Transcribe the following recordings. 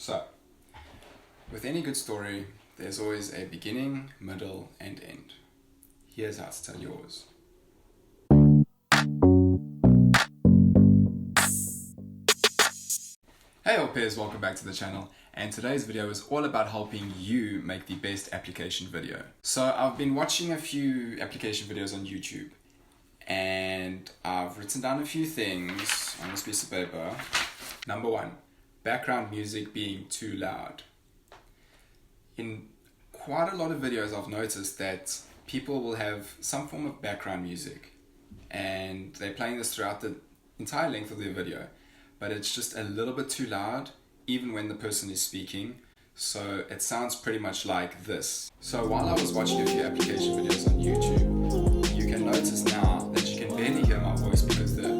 So, with any good story, there's always a beginning, middle, and end. Here's how to tell yours. Hey au pairs, welcome back to the channel, and today's video is all about helping you make the best application video. So I've been watching a few application videos on YouTube, and I've written down a few things on this piece of paper. Number one, background music being too loud. In quite a lot of videos I've noticed that people will have some form of background music and they're playing this throughout the entire length of their video, but it's just a little bit too loud even when the person is speaking, so it sounds pretty much like this. So while I was watching a few application videos on YouTube, you can notice now that you can barely hear my voice because the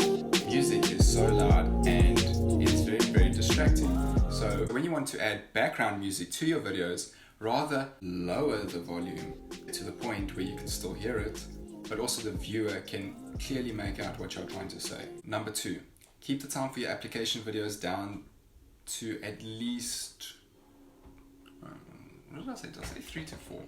music is so loud and it is very distracting. So when you want to add background music to your videos, rather lower the volume to the point where you can still hear it, but also the viewer can clearly make out what you're trying to say. Number two, keep the time for your application videos down to at least, what did I say? Did I say 3 to 4?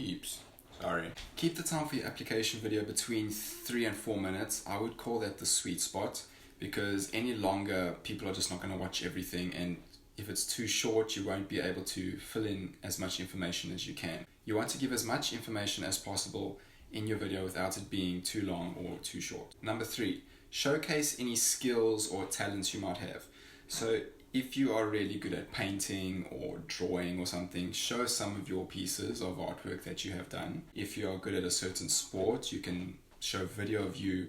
Oops, sorry. Keep the time for your application video between 3 and 4 minutes. I would call that the sweet spot, because any longer, people are just not going to watch everything, and if it's too short, you won't be able to fill in as much information as you can. You want to give as much information as possible in your video without it being too long or too short. Number three, showcase any skills or talents you might have. So if you are really good at painting or drawing or something, show some of your pieces of artwork that you have done. If you are good at a certain sport, you can show video of you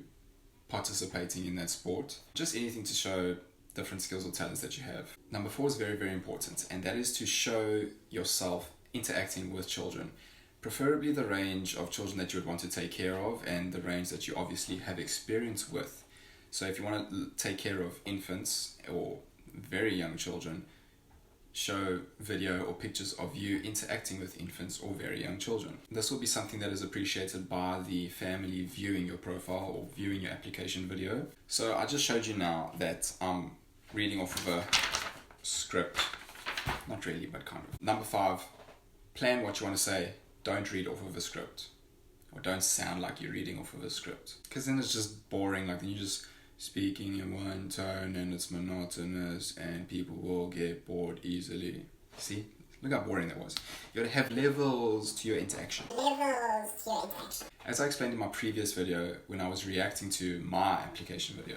participating in that sport. Just anything to show different skills or talents that you have. Number four is very important, and that is to show yourself interacting with children. Preferably the range of children that you would want to take care of and the range that you obviously have experience with. So if you want to take care of infants or very young children, show video or pictures of you interacting with infants or very young children. This will be something that is appreciated by the family viewing your profile or viewing your application video. So I just showed you now that I'm reading off of a script. Not really, but kind of. Number five, plan what you want to say. Don't read off of a script, or don't sound like you're reading off of a script, because then it's just boring. Like then you're just speaking in one tone and it's monotonous and people will get bored easily. See? Look how boring that was. You gotta have levels to your interaction. As I explained in my previous video, when I was reacting to my application video,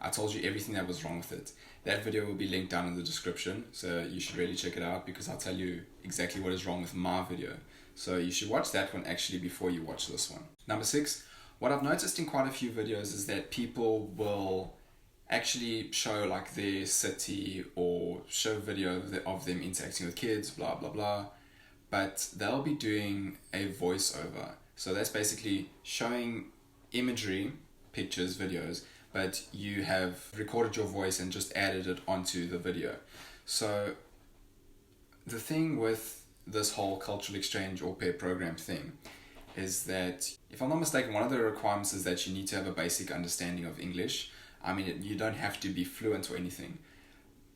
I told you everything that was wrong with it. That video will be linked down in the description, so you should really check it out because I'll tell you exactly what is wrong with my video. So you should watch that one actually before you watch this one. Number six, what I've noticed in quite a few videos is that people will actually show like their city or show video of them interacting with kids, blah blah blah, but they'll be doing a voiceover. So that's basically showing imagery, pictures, videos, but you have recorded your voice and just added it onto the video. So the thing with this whole cultural exchange au pair program thing is that, if I'm not mistaken, one of the requirements is that you need to have a basic understanding of English. I mean, you don't have to be fluent or anything,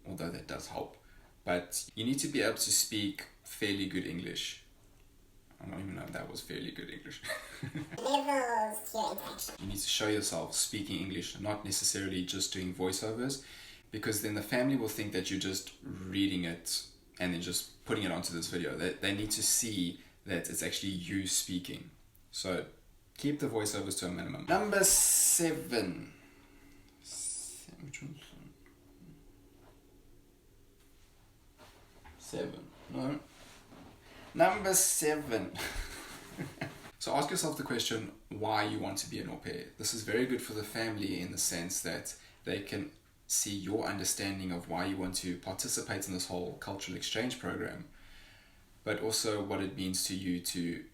although that does help, but you need to be able to speak fairly good English. I don't even know if that was fairly good English. You need to show yourself speaking English, not necessarily just doing voiceovers, because then the family will think that you're just reading it and then just putting it onto this video. They need to see that it's actually you speaking. So keep the voiceovers to a minimum. Number seven. No. Number seven. So ask yourself the question why you want to be an au pair. This is very good for the family in the sense that they can see your understanding of why you want to participate in this whole cultural exchange program, but also what it means to you to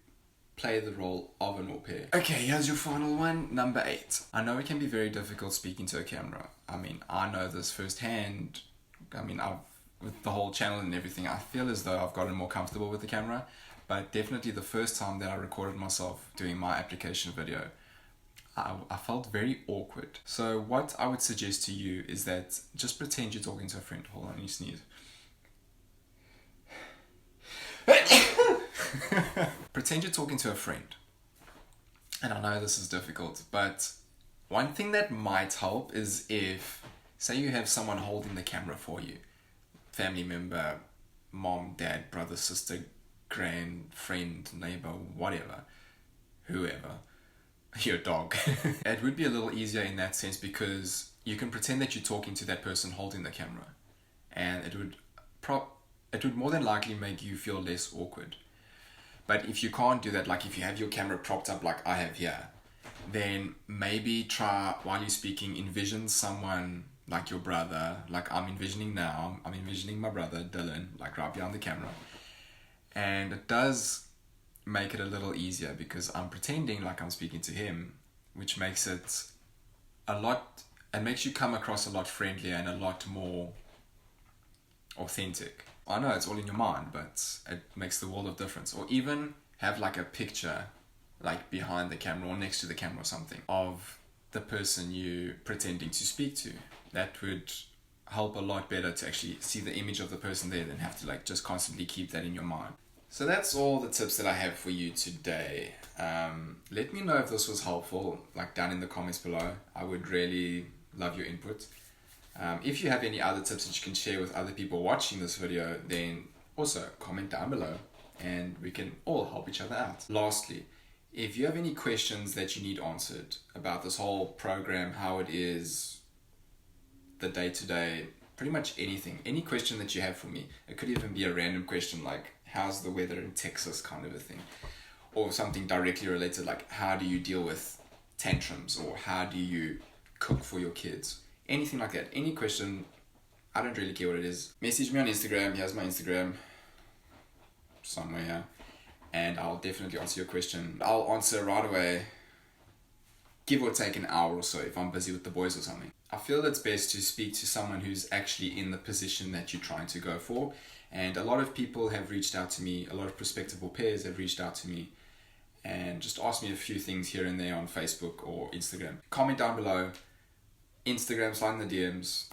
play the role of an au pair. Okay, here's your final one, number 8. I know it can be very difficult speaking to a camera. I mean, I know this firsthand. I mean, with the whole channel and everything, I feel as though I've gotten more comfortable with the camera, but definitely the first time that I recorded myself doing my application video, I felt very awkward. So what I would suggest to you is that just pretend you're talking to a friend. Hold on, you sneeze. Pretend you're talking to a friend. And I know this is difficult, but one thing that might help is if, say you have someone holding the camera for you, family member, mom, dad, brother, sister, grand, friend, neighbor, whatever, whoever, your dog. It would be a little easier in that sense because you can pretend that you're talking to that person holding the camera, and it would more than likely make you feel less awkward. But if you can't do that, like if you have your camera propped up like I have here, then maybe try, while you're speaking, envision someone like your brother, like I'm envisioning now. I'm envisioning my brother, Dylan, like right behind the camera. And it does make it a little easier because I'm pretending like I'm speaking to him, which makes it it makes you come across a lot friendlier and a lot more authentic. I know it's all in your mind, but it makes the world of difference. Or even have like a picture like behind the camera or next to the camera or something of the person you pretending to speak to. That would help a lot better to actually see the image of the person there than have to like just constantly keep that in your mind. So that's all the tips that I have for you today. Let me know if this was helpful, like down in the comments below. I would really love your input. If you have any other tips that you can share with other people watching this video, then also comment down below and we can all help each other out. Lastly, if you have any questions that you need answered about this whole program, how it is, the day-to-day, pretty much anything, any question that you have for me, it could even be a random question like, how's the weather in Texas, kind of a thing, or something directly related like, how do you deal with tantrums, or how do you cook for your kids? Anything like that, any question, I don't really care what it is. Message me on Instagram, here's my Instagram, somewhere here, and I'll definitely answer your question. I'll answer right away, give or take an hour or so if I'm busy with the boys or something. I feel it's best to speak to someone who's actually in the position that you're trying to go for, and a lot of people have reached out to me, a lot of prospective au pairs have reached out to me and just asked me a few things here and there on Facebook or Instagram. Comment down below, Instagram, slide in the DMs,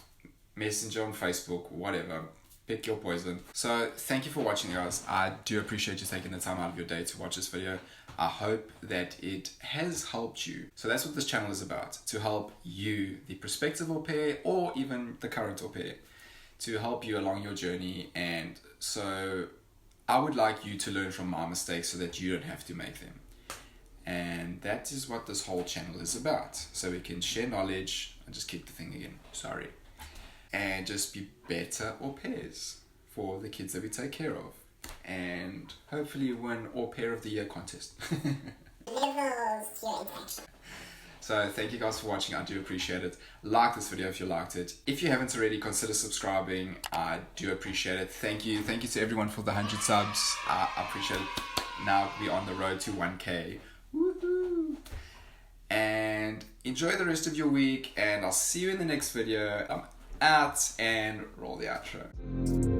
Messenger on Facebook, whatever. Pick your poison. So thank you for watching, guys. I do appreciate you taking the time out of your day to watch this video. I hope that it has helped you. So that's what this channel is about, to help you, the prospective au pair, or even the current au pair, to help you along your journey. And so I would like you to learn from my mistakes so that you don't have to make them. And that is what this whole channel is about. So we can share knowledge. I just kicked the thing again, sorry. And just be better au pairs for the kids that we take care of. And hopefully win Au Pair of the Year contest. So thank you guys for watching, I do appreciate it. Like this video if you liked it. If you haven't already, consider subscribing, I do appreciate it. Thank you to everyone for the 100 subs, I appreciate it. Now we're on the road to 1K. Woohoo! And enjoy the rest of your week, and I'll see you in the next video. I'm out, and roll the outro.